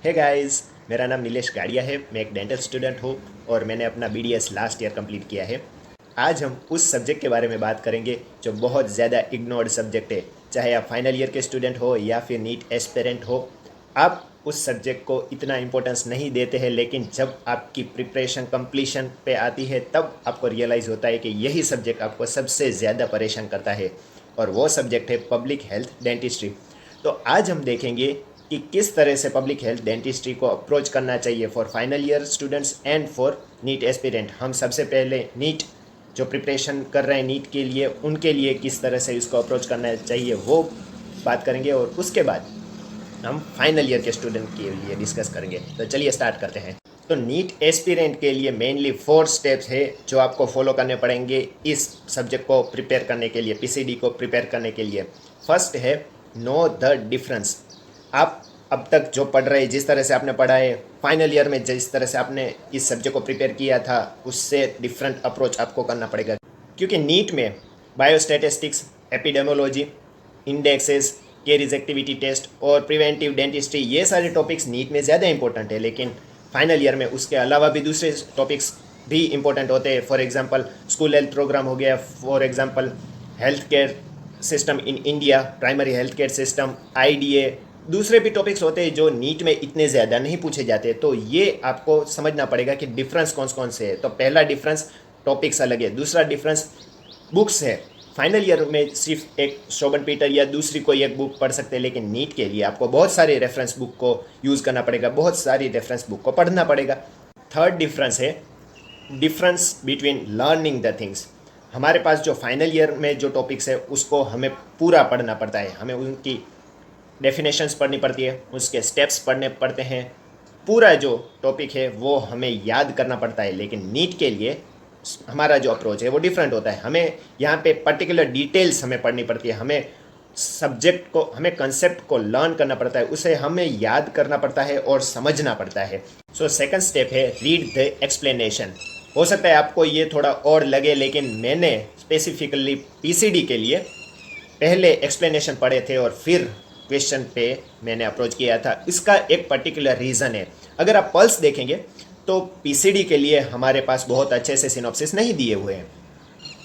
Hey guys, मेरा नाम नीलेश गाड़िया है। मैं एक डेंटल स्टूडेंट हूँ और मैंने अपना बीडीएस लास्ट ईयर कंप्लीट किया है। आज हम उस सब्जेक्ट के बारे में बात करेंगे जो बहुत ज़्यादा इग्नोर्ड सब्जेक्ट है। चाहे आप फाइनल ईयर के स्टूडेंट हो या फिर नीट एस्पिरेंट हो, आप उस सब्जेक्ट को इतना इम्पोर्टेंस नहीं देते हैं, लेकिन जब आपकी प्रिपरेशन कंप्लीशन पे आती है तब आपको रियलाइज़ होता है कि यही सब्जेक्ट आपको सबसे ज़्यादा परेशान करता है, और वो सब्जेक्ट है पब्लिक हेल्थ डेंटिस्ट्री। तो आज हम देखेंगे कि किस तरह से पब्लिक हेल्थ डेंटिस्ट्री को अप्रोच करना चाहिए for final year students and for NEET aspirant. हम सबसे पहले नीट जो प्रिपरेशन कर रहे हैं नीट के लिए, उनके लिए किस तरह से इसको अप्रोच करना चाहिए वो बात करेंगे, और उसके बाद हम फाइनल ईयर के स्टूडेंट के लिए डिस्कस करेंगे। तो चलिए स्टार्ट करते हैं। तो नीट एस्पिरेंट के लिए मेनली 4 स्टेप्स है जो आपको फॉलो करने पड़ेंगे इस सब्जेक्ट को प्रिपेयर करने के लिए, पीसीडी को प्रिपेयर करने के लिए। फर्स्ट है नो द डिफरेंस। आप अब तक जो पढ़ रहे हैं, जिस तरह से आपने पढ़ा है फाइनल ईयर में, जिस तरह से आपने इस सब्जेक्ट को प्रिपेयर किया था, उससे डिफरेंट अप्रोच आपको करना पड़ेगा। क्योंकि नीट में biostatistics, epidemiology, indexes, caries activity test और प्रिवेंटिव डेंटिस्ट्री, ये सारे टॉपिक्स नीट में ज़्यादा इंपॉर्टेंट है। लेकिन फाइनल ईयर में उसके अलावा भी दूसरे टॉपिक्स भी इंपॉर्टेंट होते हैं। For example school health programme हो गया, for example health care system in India, primary health care system, IDA, दूसरे भी टॉपिक्स होते हैं जो नीट में इतने ज़्यादा नहीं पूछे जाते। तो ये आपको समझना पड़ेगा कि डिफरेंस कौन कौन से है। तो पहला डिफरेंस टॉपिक्स अलग है। दूसरा डिफरेंस बुक्स है। फाइनल ईयर में सिर्फ एक शोबन पीटर या दूसरी कोई एक बुक पढ़ सकते हैं, लेकिन नीट के लिए आपको बहुत सारे रेफरेंस बुक को यूज़ करना पड़ेगा, बहुत सारी रेफरेंस बुक को पढ़ना पड़ेगा। थर्ड डिफरेंस है difference between learning the things. हमारे पास जो फाइनल ईयर में जो टॉपिक्स है उसको हमें पूरा पढ़ना पड़ता है, हमें उनकी डेफिनेशंस पढ़नी पड़ती है, उसके स्टेप्स पढ़ने पड़ते हैं, पूरा जो टॉपिक है वो हमें याद करना पड़ता है। लेकिन नीट के लिए हमारा जो अप्रोच है वो डिफरेंट होता है। हमें यहाँ पे पर्टिकुलर डिटेल्स हमें पढ़नी पड़ती है, हमें सब्जेक्ट को, हमें कंसेप्ट को लर्न करना पड़ता है, उसे हमें याद करना पड़ता है और समझना पड़ता है। सो सेकंड स्टेप है रीड द एक्सप्लेनेशन। हो सकता है आपको ये थोड़ा और लगे, लेकिन मैंने स्पेसिफिकली पीसीडी के लिए पहले एक्सप्लेनेशन पढ़े थे और फिर क्वेश्चन पे मैंने अप्रोच किया था। इसका एक पर्टिकुलर रीज़न है। अगर आप पल्स देखेंगे तो पीसीडी के लिए हमारे पास बहुत अच्छे से सिनॉप्सिस नहीं दिए हुए हैं,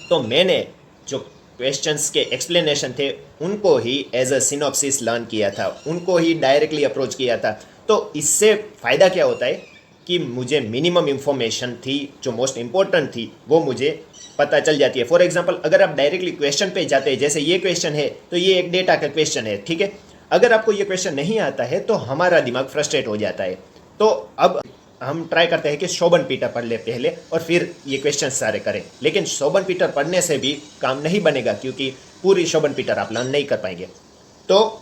तो मैंने जो क्वेश्चंस के एक्सप्लेनेशन थे उनको ही एज अ सिनॉप्सिस लर्न किया था, उनको ही डायरेक्टली अप्रोच किया था। तो इससे फ़ायदा क्या होता है कि मुझे मिनिमम इन्फॉर्मेशन थी, जो मोस्ट इम्पोर्टेंट थी, वो मुझे पता चल जाती है। फॉर एग्जांपल अगर आप डायरेक्टली क्वेश्चन पे जाते हैं, जैसे ये क्वेश्चन है तो ये एक डेटा का क्वेश्चन है, ठीक है। अगर आपको ये क्वेश्चन नहीं आता है तो हमारा दिमाग फ्रस्ट्रेट हो जाता है। तो अब हम ट्राई करते हैं कि शोभन पीटर पढ़ ले पहले और फिर ये क्वेश्चन सारे करें। लेकिन शोभन पीटर पढ़ने से भी काम नहीं बनेगा, क्योंकि पूरी शोभन पीटर आप लर्न नहीं कर पाएंगे। तो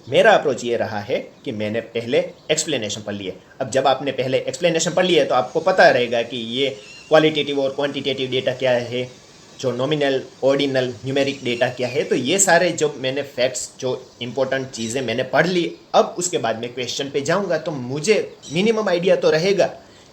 मेरा अप्रोच ये रहा है कि मैंने पहले एक्सप्लेनेशन पढ़ लिए। अब जब आपने पहले एक्सप्लेनेशन पढ़ लिए तो आपको पता रहेगा कि ये क्वालिटेटिव और क्वांटिटेटिव डेटा क्या है, जो नॉमिनल, ऑर्डिनल, न्यूमेरिक डेटा क्या है। तो ये सारे जो मैंने फैक्ट्स, जो इंपॉर्टेंट चीज़ें मैंने पढ़ ली, अब उसके बाद मैं क्वेश्चन पे जाऊंगा तो मुझे मिनिमम आइडिया तो रहेगा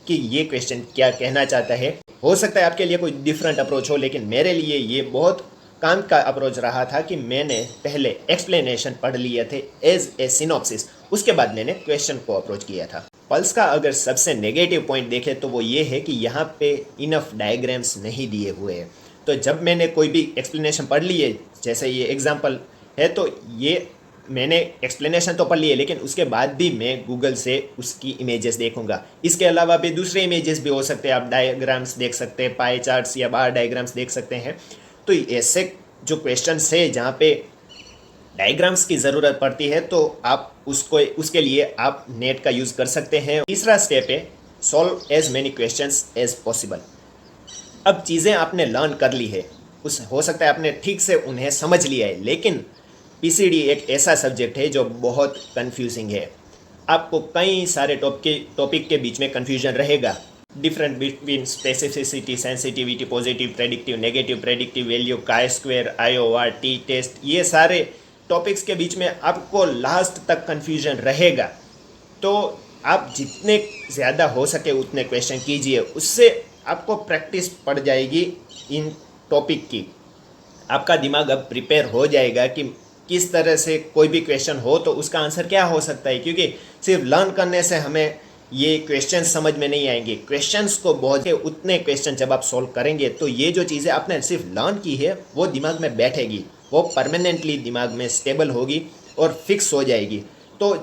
कि ये क्वेश्चन क्या कहना चाहता है। हो सकता है आपके लिए कोई डिफरेंट अप्रोच हो, लेकिन मेरे लिए ये बहुत काम का अप्रोच रहा था कि मैंने पहले एक्सप्लेनेशन पढ़ लिए थे एज ए सिनॉप्सिस, उसके बाद मैंने क्वेश्चन को अप्रोच किया था। पल्स का अगर सबसे नेगेटिव पॉइंट देखें तो वो ये है कि यहाँ पे इनफ डायग्राम्स नहीं दिए हुए हैं। तो जब मैंने कोई भी एक्सप्लेनेशन पढ़ ली है, जैसे ये एग्जांपल है, तो ये मैंने एक्सप्लेनेशन तो पढ़ ली है, लेकिन उसके बाद भी मैं गूगल से उसकी इमेजेस देखूंगा। इसके अलावा भी दूसरे इमेजेस भी हो सकते हैं, आप डायग्राम्स देख सकते हैं, पाई चार्ट्स या बार डायग्राम्स देख सकते हैं। तो ऐसे जो क्वेश्चन है जहाँ पे डायग्राम्स की ज़रूरत पड़ती है तो आप उसको, उसके लिए आप नेट का यूज़ कर सकते हैं। तीसरा स्टेप है solve as many questions as possible. अब चीज़ें आपने लर्न कर ली है, उस हो सकता है आपने ठीक से उन्हें समझ लिया है, लेकिन पीसीडी एक ऐसा सब्जेक्ट है जो बहुत कंफ्यूजिंग है। आपको कई सारे टॉपिक के बीच में कंफ्यूजन रहेगा। Different between specificity, sensitivity, positive, predictive, negative predictive value, chi square, IOR, t test, ये सारे टॉपिक्स के बीच में आपको लास्ट तक कंफ्यूजन रहेगा। तो आप जितने ज़्यादा हो सके उतने क्वेश्चन कीजिए, उससे आपको प्रैक्टिस पड़ जाएगी इन टॉपिक की। आपका दिमाग अब प्रिपेयर हो जाएगा कि किस तरह से कोई भी क्वेश्चन हो तो उसका आंसर क्या हो सकता है, क्योंकि सिर्फ लर्न करने से हमें ये क्वेश्चन समझ में नहीं आएंगे। क्वेश्चंस को बहुत उतने क्वेश्चन जब आप सॉल्व करेंगे तो ये जो चीज़ें आपने सिर्फ लर्न की है वो दिमाग में बैठेगी, वो परमानेंटली दिमाग में स्टेबल होगी और फिक्स हो जाएगी। तो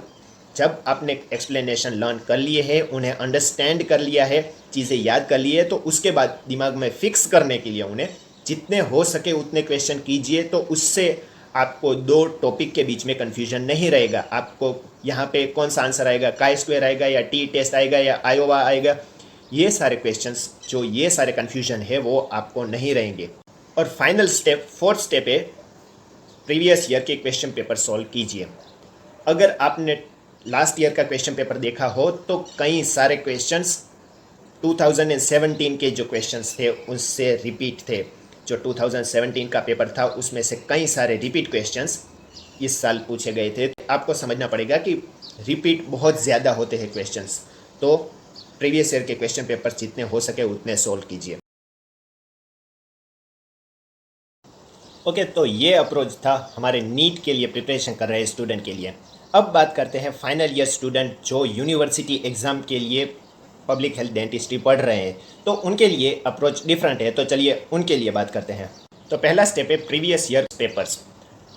जब आपने एक्सप्लेनेशन लर्न कर लिए है, उन्हें अंडरस्टैंड कर लिया है, चीज़ें याद कर ली है, तो उसके बाद दिमाग में फिक्स करने के लिए उन्हें जितने हो सके उतने क्वेश्चन कीजिए। तो उससे आपको दो टॉपिक के बीच में कन्फ्यूजन नहीं रहेगा। आपको यहाँ पे कौन सा आंसर आएगा, काई स्क्वायर आएगा या टी टेस्ट आएगा या आयोवा आएगा, ये सारे क्वेश्चंस जो ये सारे कन्फ्यूजन है वो आपको नहीं रहेंगे। और फाइनल स्टेप, फोर्थ स्टेप है प्रीवियस ईयर के क्वेश्चन पेपर सॉल्व कीजिए। अगर आपने लास्ट ईयर का क्वेश्चन पेपर देखा हो तो कई सारे क्वेश्चंस 2017 के जो क्वेश्चंस थे उससे रिपीट थे। जो 2017 का पेपर था उसमें से कई सारे रिपीट क्वेश्चंस इस साल पूछे गए थे। आपको समझना पड़ेगा कि रिपीट बहुत ज़्यादा होते हैं क्वेश्चंस, तो प्रीवियस ईयर के क्वेश्चन पेपर जितने हो सके उतने सॉल्व कीजिए। ओके, तो ये अप्रोच था हमारे नीट के लिए प्रिपरेशन कर रहे स्टूडेंट के लिए। अब बात करते हैं फाइनल ईयर स्टूडेंट जो यूनिवर्सिटी एग्ज़ाम के लिए पब्लिक हेल्थ डेंटिस्ट्री पढ़ रहे हैं, तो उनके लिए अप्रोच डिफरेंट है। तो चलिए उनके लिए बात करते हैं। तो पहला स्टेप है प्रीवियस ईयर पेपर्स।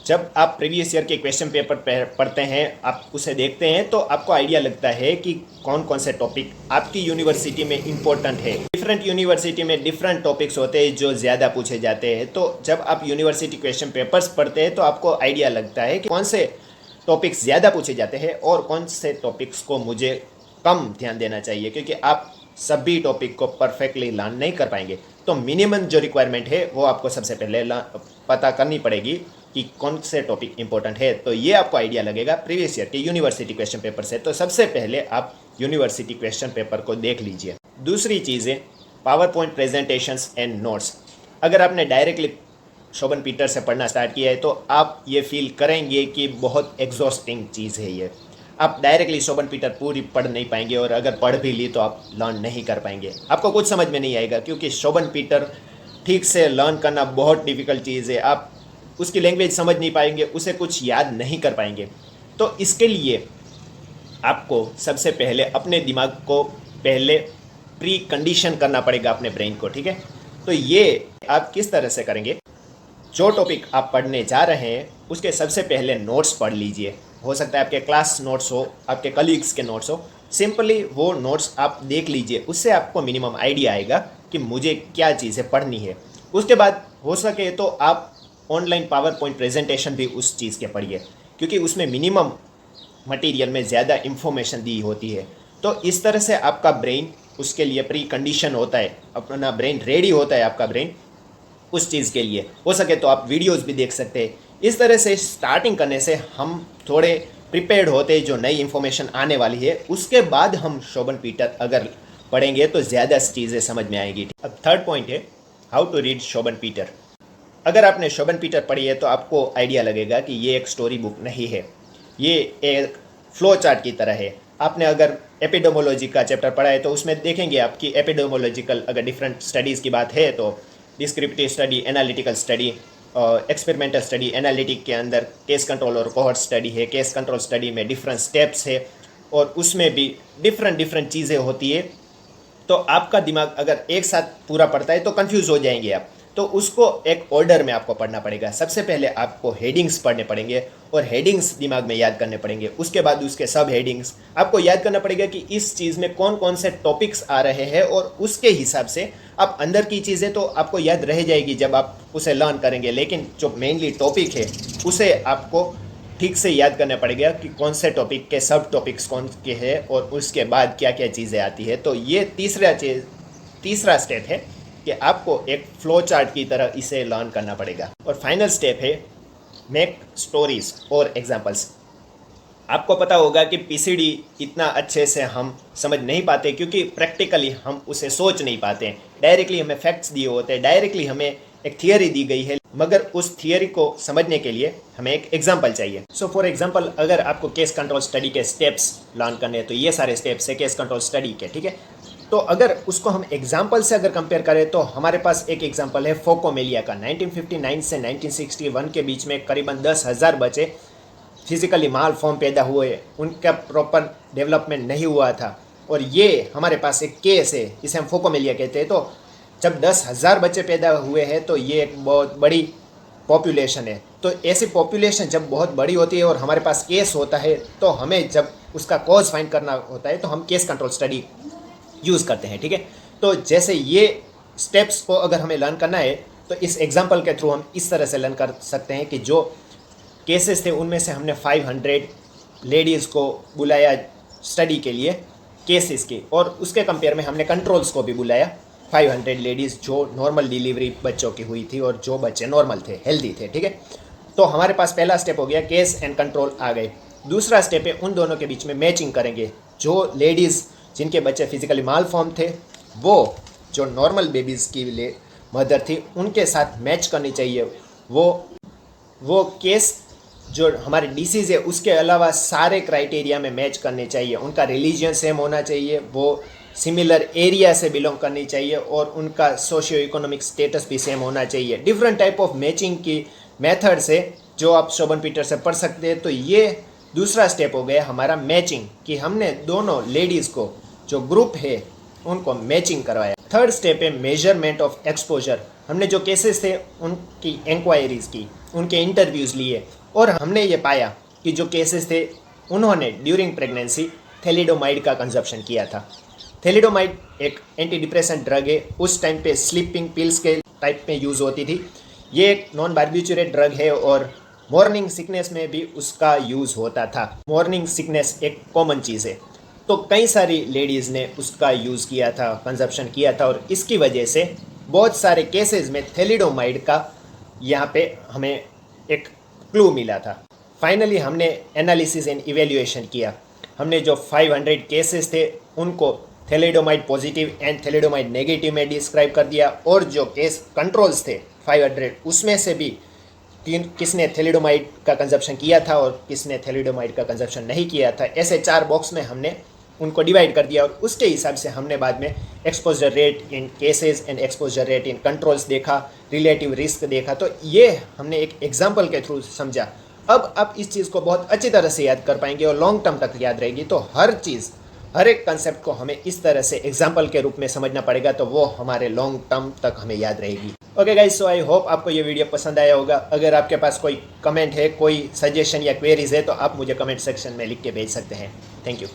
जब आप प्रीवियस ईयर के क्वेश्चन पेपर पढ़ते हैं, आप उसे देखते हैं, तो आपको आइडिया लगता है कि कौन कौन से टॉपिक आपकी यूनिवर्सिटी में इम्पोर्टेंट है। डिफरेंट यूनिवर्सिटी में डिफरेंट टॉपिक्स होते हैं जो ज़्यादा पूछे जाते हैं। तो जब आप यूनिवर्सिटी क्वेश्चन पेपर्स पढ़ते हैं तो आपको आइडिया लगता है कि कौन से टॉपिक्स ज़्यादा पूछे जाते हैं और कौन से टॉपिक्स को मुझे कम ध्यान देना चाहिए, क्योंकि आप सभी टॉपिक को परफेक्टली लर्न नहीं कर पाएंगे। तो मिनिमम जो रिक्वायरमेंट है वो आपको सबसे पहले पता करनी पड़ेगी कि कौन से टॉपिक इंपॉर्टेंट है। तो ये आपको आइडिया लगेगा प्रीवियस ईयर के यूनिवर्सिटी क्वेश्चन पेपर से। तो सबसे पहले आप यूनिवर्सिटी क्वेश्चन पेपर को देख लीजिए। दूसरी चीज़ है power point presentations and notes. अगर आपने डायरेक्टली शोभन पीटर से पढ़ना स्टार्ट किया है तो आप ये फील करेंगे कि बहुत एग्जॉस्टिंग चीज़ है ये। आप डायरेक्टली शोभन पीटर पूरी पढ़ नहीं पाएंगे, और अगर पढ़ भी ली तो आप लर्न नहीं कर पाएंगे, आपको कुछ समझ में नहीं आएगा, क्योंकि शोभन पीटर ठीक से लर्न करना बहुत डिफ़िकल्ट चीज़ है। आप उसकी लैंग्वेज समझ नहीं पाएंगे, उसे कुछ याद नहीं कर पाएंगे। तो इसके लिए आपको सबसे पहले अपने दिमाग को पहले प्री कंडीशन करना पड़ेगा, अपने ब्रेन को, ठीक है। तो ये आप किस तरह से करेंगे, जो टॉपिक आप पढ़ने जा रहे हैं उसके सबसे पहले नोट्स पढ़ लीजिए। हो सकता है आपके क्लास नोट्स हो, आपके कलीग्स के नोट्स हो, सिंपली वो नोट्स आप देख लीजिए। उससे आपको मिनिमम आइडिया आएगा कि मुझे क्या चीज़ें पढ़नी है। उसके बाद हो सके तो आप ऑनलाइन पावर पॉइंट प्रेजेंटेशन भी उस चीज़ के पढ़िए, क्योंकि उसमें मिनिमम मटेरियल में ज़्यादा इन्फॉर्मेशन दी होती है। तो इस तरह से आपका ब्रेन उसके लिए प्री कंडीशन होता है, अपना ब्रेन रेडी होता है, आपका ब्रेन उस चीज़ के लिए। हो सके तो आप वीडियोस भी देख सकते हैं। इस तरह से स्टार्टिंग करने से हम थोड़े प्रिपेयर्ड होते हैं जो नई इन्फॉर्मेशन आने वाली है। उसके बाद हम शोभन पीटर अगर पढ़ेंगे तो ज़्यादा चीज़ें समझ में आएगी। अब थर्ड पॉइंट है how to read Soben Peter. अगर आपने शोभन पीटर पढ़ी है तो आपको आइडिया लगेगा कि ये एक स्टोरी बुक नहीं है, ये एक फ्लो चार्ट की तरह है। आपने अगर एपिडेमोलॉजी का चैप्टर पढ़ा है तो उसमें देखेंगे आपकी एपिडेमोलॉजिकल अगर डिफरेंट स्टडीज़ की बात है तो descriptive study, analytical study, experimental study, analytic के अंदर केस कंट्रोल और कोहॉर्ट स्टडी है। केस कंट्रोल स्टडी में डिफरेंट स्टेप्स है और उसमें भी डिफरेंट चीज़ें होती है। तो आपका दिमाग अगर एक साथ पूरा पढ़ता है तो कंफ्यूज हो जाएंगे आप। तो उसको एक ऑर्डर में आपको पढ़ना पड़ेगा। सबसे पहले आपको हेडिंग्स पढ़ने पड़ेंगे और हेडिंग्स दिमाग में याद करने पड़ेंगे। उसके बाद उसके सब हेडिंग्स आपको याद करना पड़ेगा कि इस चीज़ में कौन कौन से टॉपिक्स आ रहे हैं, और उसके हिसाब से आप अंदर की चीज़ें तो आपको याद रह जाएगी जब आप उसे लर्न करेंगे, लेकिन जो मेनली टॉपिक है उसे आपको ठीक से याद करना पड़ेगा कि कौन से टॉपिक के सब टॉपिक्स कौन के हैं और उसके बाद क्या क्या चीज़ें आती है। तो ये तीसरा स्टेप है कि आपको एक फ्लो चार्ट की तरह इसे लर्न करना पड़ेगा। और फाइनल स्टेप है मेक स्टोरीज और एग्जाम्पल्स। आपको पता होगा कि पीसीडी इतना अच्छे से हम समझ नहीं पाते, क्योंकि प्रैक्टिकली हम उसे सोच नहीं पाते। डायरेक्टली हमें फैक्ट्स दिए होते हैं, डायरेक्टली हमें एक थियरी दी गई है, मगर उस थियरी को समझने के लिए हमें एक एग्जाम्पल चाहिए। सो फॉर एग्जाम्पल, अगर आपको केस कंट्रोल स्टडी के स्टेप्स लर्न करने हैं तो ये सारे स्टेप्स है केस कंट्रोल स्टडी के, ठीक है। तो अगर उसको हम एग्जाम्पल से अगर कंपेयर करें तो हमारे पास एक एग्जाम्पल है फोकोमेलिया का। 1959 से 1961 के बीच में करीबन 10,000 बच्चे फिजिकली माल फॉर्म पैदा हुए, उनका प्रॉपर डेवलपमेंट नहीं हुआ था। और ये हमारे पास एक केस है, इसे हम फोकोमेलिया कहते हैं। तो जब 10,000 बच्चे पैदा हुए हैं तो ये एक बहुत बड़ी पॉपुलेशन है। तो ऐसी पॉपुलेशन जब बहुत बड़ी होती है और हमारे पास केस होता है तो हमें जब उसका कॉज फाइंड करना होता है तो हम केस कंट्रोल स्टडी यूज़ करते हैं, ठीक है। तो जैसे ये स्टेप्स को अगर हमें लर्न करना है तो इस एग्जांपल के थ्रू हम इस तरह से लर्न कर सकते हैं कि जो केसेस थे उनमें से हमने 500 लेडीज़ को बुलाया स्टडी के लिए केसेस की, और उसके कंपेयर में हमने कंट्रोल्स को भी बुलाया 500 लेडीज़ जो नॉर्मल डिलीवरी बच्चों की हुई थी और जो बच्चे नॉर्मल थे, हेल्दी थे, ठीक है। तो हमारे पास पहला स्टेप हो गया, केस एंड कंट्रोल आ गए। दूसरा स्टेप है उन दोनों के बीच में मैचिंग करेंगे। जो लेडीज़ जिनके बच्चे फिजिकली माल फॉर्म थे वो जो नॉर्मल बेबीज़ की लिए मदर थी उनके साथ मैच करनी चाहिए। वो केस जो हमारे डिसीज़ है उसके अलावा सारे क्राइटेरिया में मैच करने चाहिए। उनका रिलीजन सेम होना चाहिए, वो सिमिलर एरिया से बिलोंग करनी चाहिए और उनका सोशियो इकोनॉमिक स्टेटस भी सेम होना चाहिए। डिफरेंट टाइप ऑफ मैचिंग की मेथड से जो आप शोभन पीटर से पढ़ सकते हैं। तो ये दूसरा स्टेप हो गया हमारा मैचिंग, कि हमने दोनों लेडीज़ को जो ग्रुप है उनको मैचिंग करवाया। थर्ड स्टेप है मेजरमेंट ऑफ एक्सपोजर। हमने जो केसेस थे उनकी इंक्वायरीज़ की, उनके इंटरव्यूज़ लिए और हमने ये पाया कि जो केसेस थे उन्होंने ड्यूरिंग प्रेगनेंसी थैलिडोमाइड का कंजप्शन किया था। थैलिडोमाइड एक एंटी डिप्रेसेंट ड्रग है, उस टाइम पे स्लीपिंग पिल्स के टाइप में यूज़ होती थी। ये एक नॉन बार्बिचुरेट ड्रग है और मॉर्निंग सिकनेस में भी उसका यूज़ होता था। मॉर्निंग सिकनेस एक कॉमन चीज़ है, तो कई सारी लेडीज़ ने उसका यूज़ किया था, कंजप्शन किया था, और इसकी वजह से बहुत सारे केसेस में थैलिडोमाइड का यहाँ पे हमें एक क्लू मिला था। फाइनली हमने एनालिसिस एंड इवेल्युएशन किया। हमने जो 500 केसेस थे उनको thalidomide positive and thalidomide negative में डिस्क्राइब कर दिया, और जो केस कंट्रोल्स थे 500 उसमें से भी किसने थैलिडोमाइड का कंजप्शन किया था और किसने थैलिडोमाइड का कंजप्शन नहीं किया था, ऐसे 4 बॉक्स में हमने उनको डिवाइड कर दिया। और उसके हिसाब से हमने बाद में exposure rate in cases and exposure rate in controls देखा, रिलेटिव रिस्क देखा। तो ये हमने एक एग्जांपल के थ्रू समझा। अब आप इस चीज़ को बहुत अच्छी तरह से याद कर पाएंगे और लॉन्ग टर्म तक याद रहेगी। तो हर चीज़, हर एक कंसेप्ट को हमें इस तरह से एग्जाम्पल के रूप में समझना पड़ेगा, तो वो हमारे लॉन्ग टर्म तक हमें याद रहेगी। Okay guys, so I hope आपको ये वीडियो पसंद आया होगा। अगर आपके पास कोई कमेंट है, कोई सजेशन या क्वेरीज है तो आप मुझे कमेंट सेक्शन में लिख के भेज सकते हैं। Thank you.